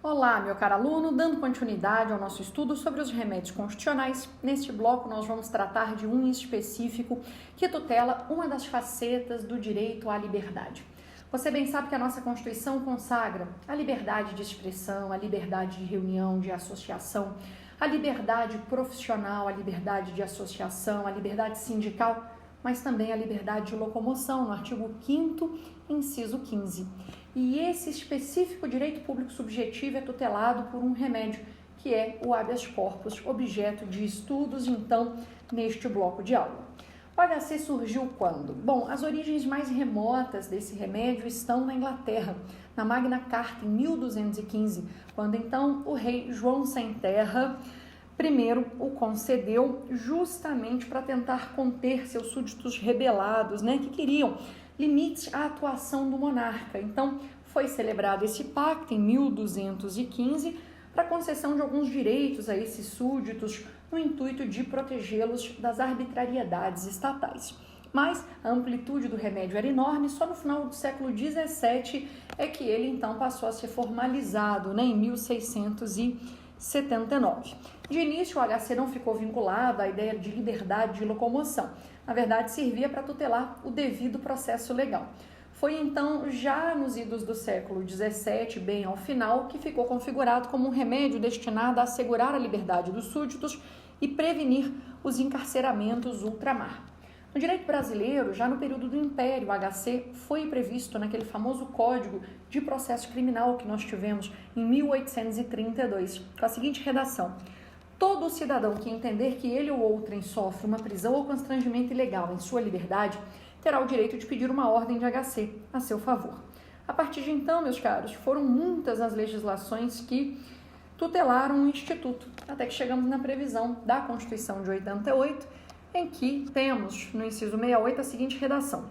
Olá, meu caro aluno, dando continuidade ao nosso estudo sobre os remédios constitucionais, neste bloco nós vamos tratar de um específico que tutela uma das facetas do direito à liberdade. Você bem sabe que a nossa Constituição consagra a liberdade de expressão, a liberdade de reunião, de associação, a liberdade profissional, a liberdade de associação, a liberdade sindical, mas também a liberdade de locomoção, no artigo 5º, inciso 15. E esse específico direito público subjetivo é tutelado por um remédio, que é o habeas corpus, objeto de estudos, então, neste bloco de aula. O HC surgiu quando? Bom, as origens mais remotas desse remédio estão na Inglaterra, na Magna Carta, em 1215, quando, então, o rei João Sem Terra primeiro o concedeu justamente para tentar conter seus súditos rebelados, que queriam limites à atuação do monarca. Então, foi celebrado esse pacto em 1215 para concessão de alguns direitos a esses súditos no intuito de protegê-los das arbitrariedades estatais. Mas a amplitude do remédio era enorme, só no final do século XVII é que ele então passou a ser formalizado, em 1679. De início, o HC não ficou vinculado à ideia de liberdade de locomoção. Na verdade, servia para tutelar o devido processo legal. Foi então, já nos idos do século XVII, bem ao final, que ficou configurado como um remédio destinado a assegurar a liberdade dos súditos e prevenir os encarceramentos ultramar. No direito brasileiro, já no período do Império, o HC foi previsto naquele famoso Código de Processo Criminal que nós tivemos em 1832, com a seguinte redação: todo cidadão que entender que ele ou outrem sofre uma prisão ou constrangimento ilegal em sua liberdade terá o direito de pedir uma ordem de HC a seu favor. A partir de então, meus caros, foram muitas as legislações que tutelaram o Instituto, até que chegamos na previsão da Constituição de 88, em que temos no inciso 68 a seguinte redação: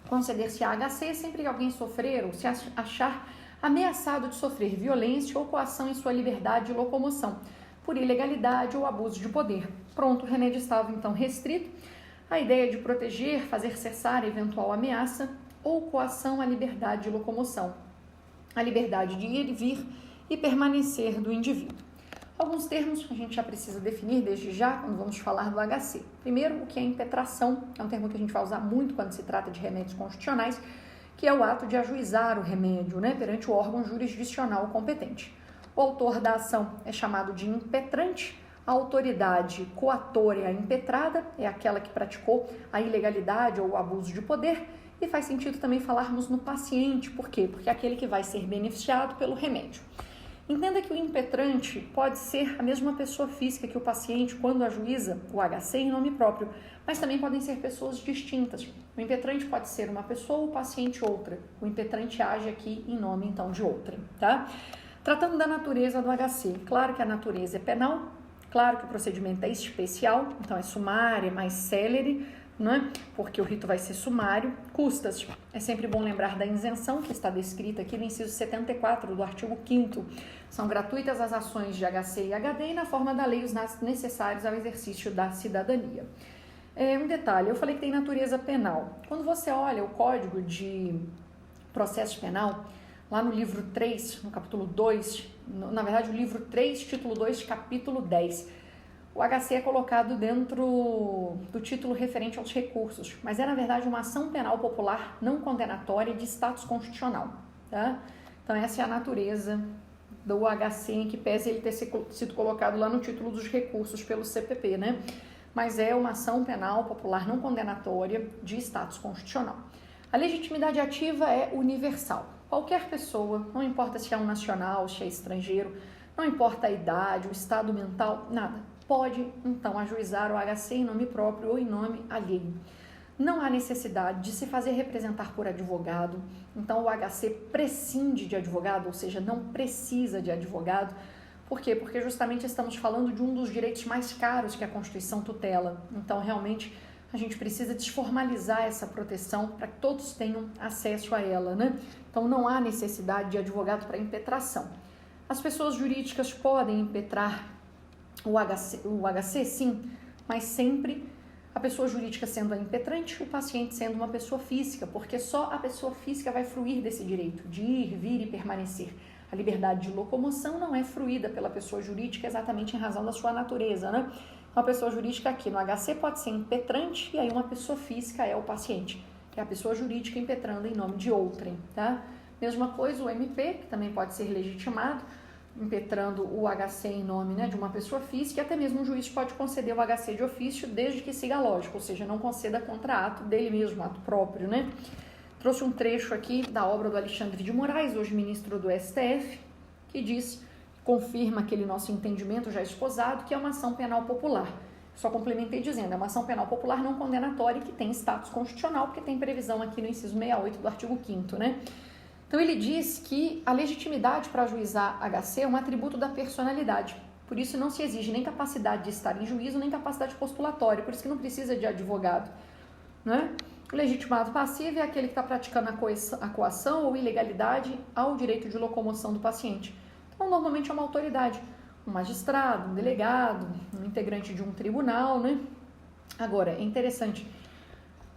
conceder-se a HC sempre que alguém sofrer ou se achar ameaçado de sofrer violência ou coação em sua liberdade de locomoção, por ilegalidade ou abuso de poder. Pronto, o remédio estava então restrito à ideia de proteger, fazer cessar eventual ameaça ou coação à liberdade de locomoção, a liberdade de ir e vir e permanecer do indivíduo. Alguns termos a gente já precisa definir desde já quando vamos falar do HC. Primeiro, o que é impetração, é um termo que a gente vai usar muito quando se trata de remédios constitucionais, que é o ato de ajuizar o remédio, perante o órgão jurisdicional competente. O autor da ação é chamado de impetrante. A autoridade coatória impetrada é aquela que praticou a ilegalidade ou o abuso de poder. E faz sentido também falarmos no paciente. Por quê? Porque é aquele que vai ser beneficiado pelo remédio. Entenda que o impetrante pode ser a mesma pessoa física que o paciente quando ajuiza o HC em nome próprio, mas também podem ser pessoas distintas. O impetrante pode ser uma pessoa ou o paciente outra. O impetrante age aqui em nome, então, de outra, tá? Tratando da natureza do HC, claro que a natureza é penal, claro que o procedimento é especial, então é sumário, é mais célere, porque o rito vai ser sumário. Custas, é sempre bom lembrar da isenção que está descrita aqui no inciso 74 do artigo 5º. São gratuitas as ações de HC e HD e na forma da lei os necessários ao exercício da cidadania. Um detalhe, eu falei que tem natureza penal. Quando você olha o Código de Processo Penal, lá no livro 3, no capítulo 2, na verdade o livro 3, título 2, capítulo 10, o HC é colocado dentro do título referente aos recursos, mas é na verdade uma ação penal popular não condenatória de status constitucional, tá? Então essa é a natureza do HC, em que pese ele ter sido colocado lá no título dos recursos pelo CPP, Mas é uma ação penal popular não condenatória de status constitucional. A legitimidade ativa é universal. Qualquer pessoa, não importa se é um nacional, se é estrangeiro, não importa a idade, o estado mental, nada, pode então ajuizar o HC em nome próprio ou em nome alheio. Não há necessidade de se fazer representar por advogado, então o HC prescinde de advogado, ou seja, não precisa de advogado. Por quê? Porque justamente estamos falando de um dos direitos mais caros que a Constituição tutela. Então, realmente, a gente precisa desformalizar essa proteção para que todos tenham acesso a ela, Então, não há necessidade de advogado para impetração. As pessoas jurídicas podem impetrar o HC, sim, mas sempre a pessoa jurídica sendo a impetrante, o paciente sendo uma pessoa física, porque só a pessoa física vai fruir desse direito de ir, vir e permanecer. A A liberdade de locomoção não é fruída pela pessoa jurídica exatamente em razão da sua natureza, né? Uma pessoa jurídica aqui no HC pode ser impetrante e aí uma pessoa física é o paciente, que é a pessoa jurídica impetrando em nome de outrem, tá? Mesma coisa o MP, que também pode ser legitimado, impetrando o HC em nome, né, de uma pessoa física, e até mesmo o juiz pode conceder o HC de ofício desde que siga a lógica, ou seja, não conceda contra ato dele mesmo, ato próprio, né? Trouxe um trecho aqui da obra do Alexandre de Moraes, hoje ministro do STF, que diz, confirma aquele nosso entendimento já esposado, que é uma ação penal popular. Só complementei dizendo, é uma ação penal popular não condenatória que tem status constitucional, porque tem previsão aqui no inciso 68 do artigo 5º, né? Então ele diz que a legitimidade para ajuizar HC é um atributo da personalidade. Por isso não se exige nem capacidade de estar em juízo, nem capacidade postulatória, por isso que não precisa de advogado, né? O legitimado passivo é aquele que está praticando a coação ou ilegalidade ao direito de locomoção do paciente. Então, normalmente é uma autoridade, um magistrado, um delegado, um integrante de um tribunal, né? Agora, é interessante,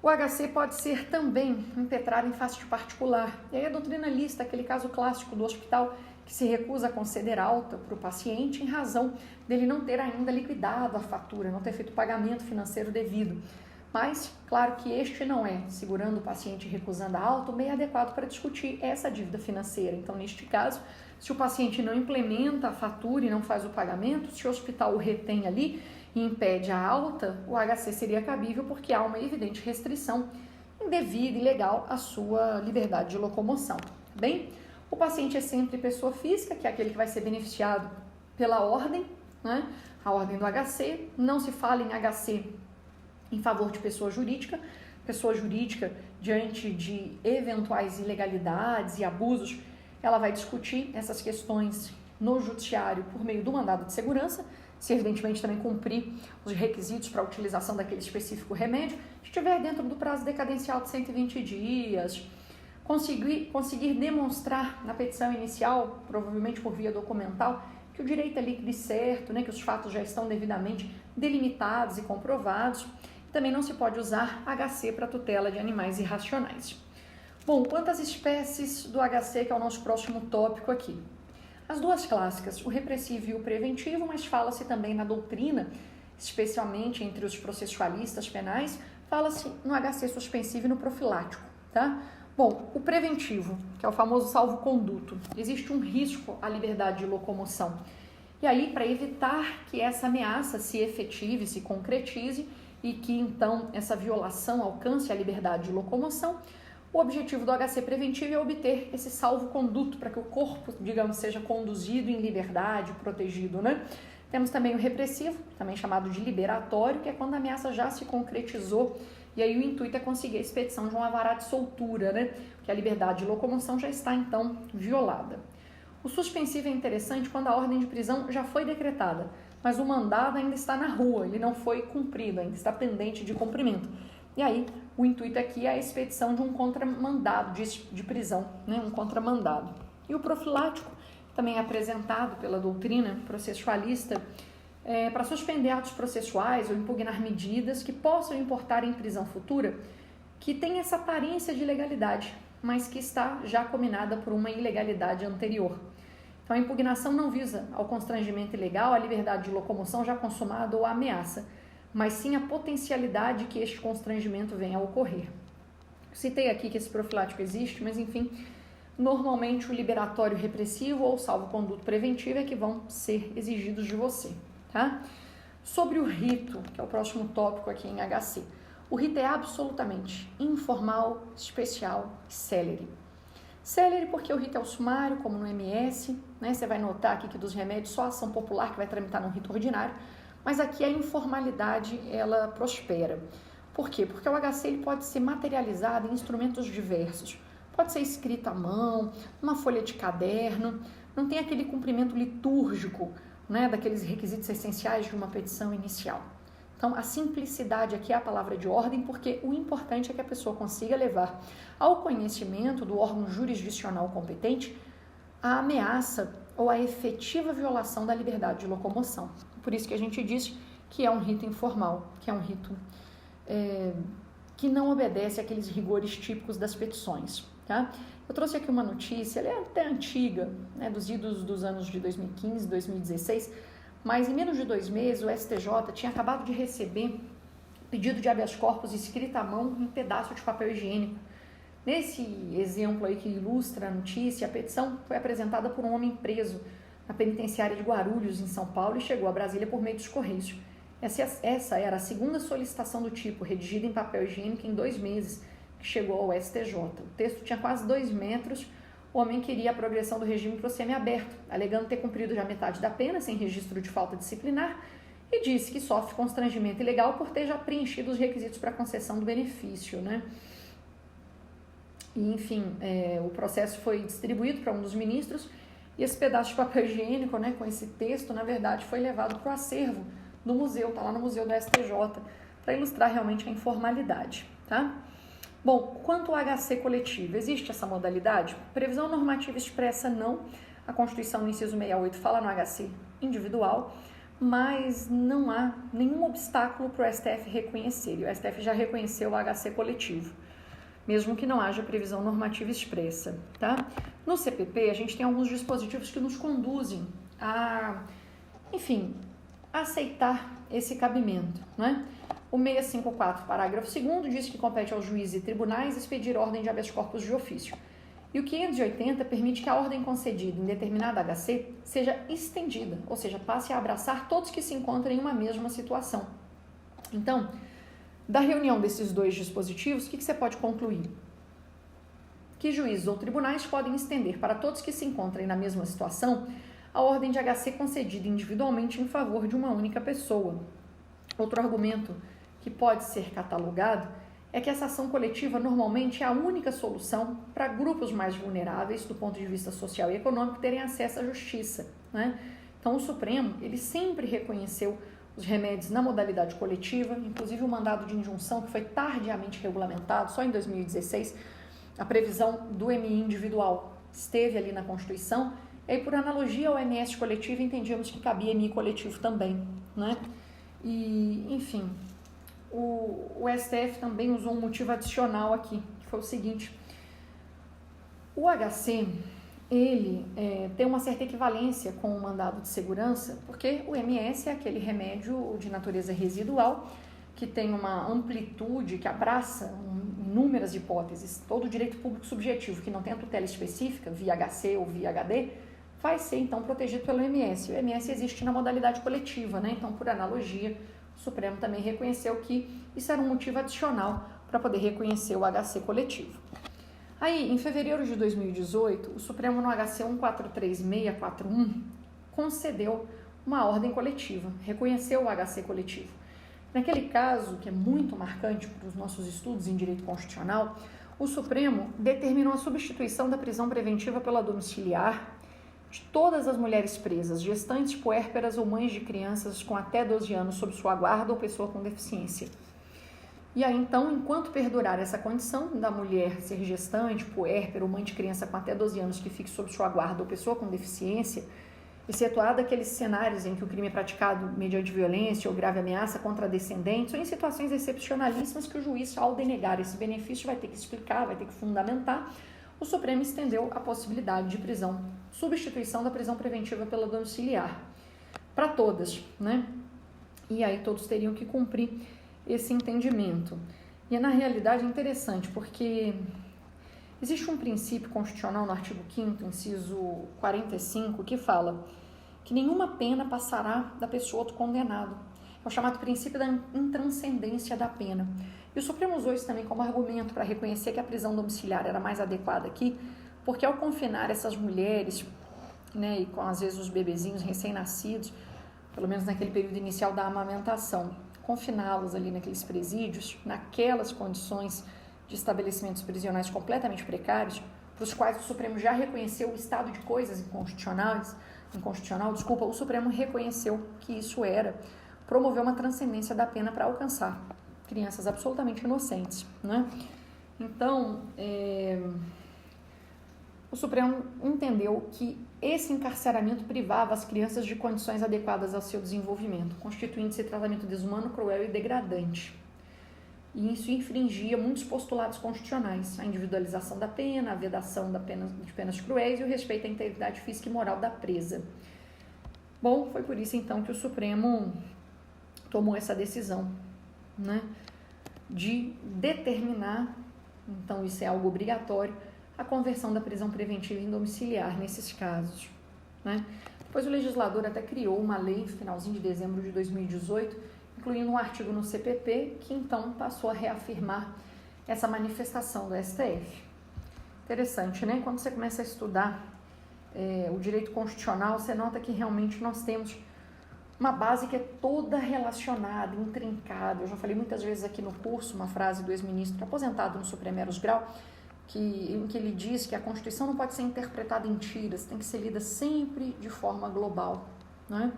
o HC pode ser também impetrado em face de particular. E aí a doutrina lista aquele caso clássico do hospital que se recusa a conceder alta para o paciente em razão dele não ter ainda liquidado a fatura, não ter feito o pagamento financeiro devido. Mas, claro que este não é, segurando o paciente e recusando a alta, o meio adequado para discutir essa dívida financeira. Então, neste caso, se o paciente não implementa a fatura e não faz o pagamento, se o hospital o retém ali e impede a alta, o HC seria cabível porque há uma evidente restrição indevida e ilegal à sua liberdade de locomoção. Bem, o paciente é sempre pessoa física, que é aquele que vai ser beneficiado pela ordem, né? A ordem do HC, não se fala em HC em favor de pessoa jurídica diante de eventuais ilegalidades e abusos, ela vai discutir essas questões no judiciário por meio do mandado de segurança, se evidentemente também cumprir os requisitos para a utilização daquele específico remédio, estiver dentro do prazo decadencial de 120 dias, conseguir demonstrar na petição inicial, provavelmente por via documental, que o direito é líquido e certo, né, que os fatos já estão devidamente delimitados e comprovados. Também não se pode usar HC para tutela de animais irracionais. Bom, quantas espécies do HC, que é o nosso próximo tópico aqui? As duas clássicas, o repressivo e o preventivo, mas fala-se também na doutrina, especialmente entre os processualistas penais, fala-se no HC suspensivo e no profilático, tá? Bom, o preventivo, que é o famoso salvo-conduto, existe um risco à liberdade de locomoção. E aí, para evitar que essa ameaça se efetive, se concretize, e que então essa violação alcance a liberdade de locomoção, o objetivo do HC preventivo é obter esse salvo-conduto para que o corpo, digamos, seja conduzido em liberdade, protegido, né? Temos também o repressivo, também chamado de liberatório, que é quando a ameaça já se concretizou e aí o intuito é conseguir a expedição de um alvará de soltura, né? Porque a liberdade de locomoção já está então violada. O suspensivo é interessante quando a ordem de prisão já foi decretada, mas o mandado ainda está na rua, ele não foi cumprido, ainda está pendente de cumprimento. E aí, o intuito aqui é a expedição de um contramandado de prisão, né? Um contramandado. E o profilático, também é apresentado pela doutrina processualista, para suspender atos processuais ou impugnar medidas que possam importar em prisão futura, que tem essa aparência de legalidade, mas que está já combinada por uma ilegalidade anterior. Então, a impugnação não visa ao constrangimento ilegal, a liberdade de locomoção já consumada ou a ameaça, mas sim a potencialidade que este constrangimento venha a ocorrer. Citei aqui que esse profilático existe, mas enfim, normalmente o liberatório repressivo ou salvo-conduto preventivo é que vão ser exigidos de você, tá? Sobre o rito, que é o próximo tópico aqui em HC. O rito é absolutamente informal, especial e célere. Célere porque o rito é o sumário, como no MS, né? Você vai notar aqui que dos remédios só a ação popular que vai tramitar no rito ordinário, mas aqui a informalidade ela prospera. Por quê? Porque o HC ele pode ser materializado em instrumentos diversos. Pode ser escrito à mão, numa folha de caderno, não tem aquele cumprimento litúrgico, né, daqueles requisitos essenciais de uma petição inicial. Então, a simplicidade aqui é a palavra de ordem, porque o importante é que a pessoa consiga levar ao conhecimento do órgão jurisdicional competente a ameaça ou a efetiva violação da liberdade de locomoção. Por isso que a gente diz que é um rito informal, que é um rito que não obedece àqueles rigores típicos das petições. tá? Eu trouxe aqui uma notícia, ela é até antiga, né, dos idos dos anos de 2015, 2016, mas em menos de 2 meses o STJ tinha acabado de receber pedido de habeas corpus escrita à mão em pedaço de papel higiênico. Nesse exemplo aí que ilustra a notícia, a petição foi apresentada por um homem preso na penitenciária de Guarulhos, em São Paulo, e chegou a Brasília por meio dos Correios. Essa era a segunda solicitação do tipo, redigida em papel higiênico em 2 meses, que chegou ao STJ. O texto tinha quase 2 metros, o homem queria a progressão do regime para o semiaberto, alegando ter cumprido já metade da pena, sem registro de falta disciplinar, e disse que sofre constrangimento ilegal por ter já preenchido os requisitos para concessão do benefício, né? E, enfim, o processo foi distribuído para um dos ministros e esse pedaço de papel higiênico, né, com esse texto, na verdade, foi levado para o acervo do museu, está lá no museu do STJ, para ilustrar realmente a informalidade, tá? Bom, quanto ao HC coletivo, existe essa modalidade? Previsão normativa expressa não, a Constituição no inciso 68 fala no HC individual, mas não há nenhum obstáculo para o STF reconhecer, e o STF já reconheceu o HC coletivo, mesmo que não haja previsão normativa expressa, tá? No CPP, a gente tem alguns dispositivos que nos conduzem a, enfim, a aceitar esse cabimento, né? O 654, parágrafo 2º, diz que compete aos juízes e tribunais expedir ordem de habeas corpus de ofício. E o 580 permite que a ordem concedida em determinada HC seja estendida, ou seja, passe a abraçar todos que se encontrem em uma mesma situação. Então, da reunião desses 2 dispositivos, o que você pode concluir? Que juízes ou tribunais podem estender para todos que se encontrem na mesma situação a ordem de HC concedida individualmente em favor de uma única pessoa. Outro argumento que pode ser catalogado é que essa ação coletiva normalmente é a única solução para grupos mais vulneráveis do ponto de vista social e econômico terem acesso à justiça, né? Então o Supremo, ele sempre reconheceu os remédios na modalidade coletiva, inclusive o mandado de injunção que foi tardiamente regulamentado, só em 2016, a previsão do MI individual esteve ali na Constituição, e aí por analogia ao MS coletivo entendíamos que cabia MI coletivo também, né? E, enfim, o STF também usou um motivo adicional aqui, que foi o seguinte: o HC, ele tem uma certa equivalência com o mandado de segurança, porque o MS é aquele remédio de natureza residual, que tem uma amplitude, que abraça inúmeras hipóteses. Todo direito público subjetivo que não tem a tutela específica, via HC ou via HD, vai ser então protegido pelo MS. O MS existe na modalidade coletiva, né? Então, por analogia, o Supremo também reconheceu que isso era um motivo adicional para poder reconhecer o HC coletivo. Aí, em fevereiro de 2018, o Supremo no HC 143641 concedeu uma ordem coletiva, reconheceu o HC coletivo. Naquele caso, que é muito marcante para os nossos estudos em direito constitucional, o Supremo determinou a substituição da prisão preventiva pela domiciliar de todas as mulheres presas, gestantes, puérperas ou mães de crianças com até 12 anos sob sua guarda ou pessoa com deficiência. E aí, então, enquanto perdurar essa condição da mulher ser gestante, puérpera ou mãe de criança com até 12 anos que fique sob sua guarda ou pessoa com deficiência, excetuado aqueles cenários em que o crime é praticado mediante violência ou grave ameaça contra descendentes, ou em situações excepcionalíssimas que o juiz, ao denegar esse benefício, vai ter que explicar, vai ter que fundamentar, o Supremo estendeu a possibilidade de prisão, substituição da prisão preventiva pela domiciliar, para todas, né? E aí todos teriam que cumprir esse entendimento. E na realidade é interessante, porque existe um princípio constitucional no artigo 5º, inciso 45, que fala que nenhuma pena passará da pessoa do condenado. É o chamado princípio da intranscendência da pena. E o Supremo usou isso também como argumento para reconhecer que a prisão domiciliar era mais adequada aqui, porque ao confinar essas mulheres, né, e com às vezes os bebezinhos recém-nascidos, pelo menos naquele período inicial da amamentação, confiná-los ali naqueles presídios, naquelas condições de estabelecimentos prisionais completamente precários, para os quais o Supremo já reconheceu o estado de coisas inconstitucional, o Supremo reconheceu que isso era promover uma transcendência da pena para alcançar crianças absolutamente inocentes, né? Então, o Supremo entendeu que esse encarceramento privava as crianças de condições adequadas ao seu desenvolvimento, constituindo-se tratamento desumano, cruel e degradante. e isso infringia muitos postulados constitucionais, a individualização da pena, a vedação de penas cruéis e o respeito à integridade física e moral da presa. Bom, foi por isso então que o Supremo tomou essa decisão, né, de determinar, então isso é algo obrigatório, a conversão da prisão preventiva em domiciliar nesses casos, né. Depois o legislador até criou uma lei no finalzinho de dezembro de 2018, incluindo um artigo no CPP, que então passou a reafirmar essa manifestação do STF. Interessante, né? Quando você começa a estudar o direito constitucional, você nota que realmente nós temos uma base que é toda relacionada, intrincada. Eu já falei muitas vezes aqui no curso uma frase do ex-ministro aposentado no Supremo Eros Grau, em que ele diz que a Constituição não pode ser interpretada em tiras, tem que ser lida sempre de forma global, né?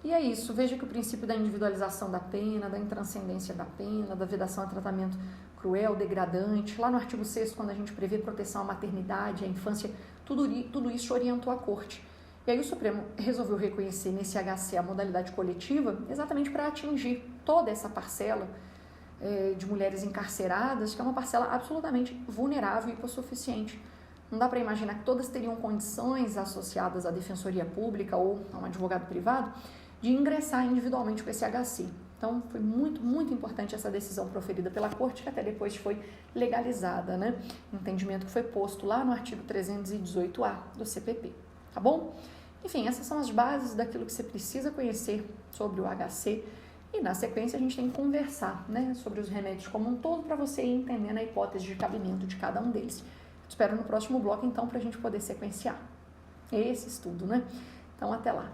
E é isso, veja que o princípio da individualização da pena, da intranscendência da pena, da vedação a tratamento cruel, degradante, lá no artigo 6º, quando a gente prevê proteção à maternidade, à infância, tudo isso orientou a Corte. E aí o Supremo resolveu reconhecer nesse HC a modalidade coletiva exatamente para atingir toda essa parcela de mulheres encarceradas, que é uma parcela absolutamente vulnerável e hipossuficiente. Não dá para imaginar que todas teriam condições associadas à defensoria pública ou a um advogado privado de ingressar individualmente com esse HC. Então, foi muito, muito importante essa decisão proferida pela Corte, que até depois foi legalizada, né? Entendimento que foi posto lá no artigo 318A do CPP, tá bom? Enfim, essas são as bases daquilo que você precisa conhecer sobre o HC e, na sequência, a gente tem que conversar, né, sobre os remédios como um todo para você ir entendendo a hipótese de cabimento de cada um deles. Te espero no próximo bloco, então, para a gente poder sequenciar esse estudo, né? Então, até lá.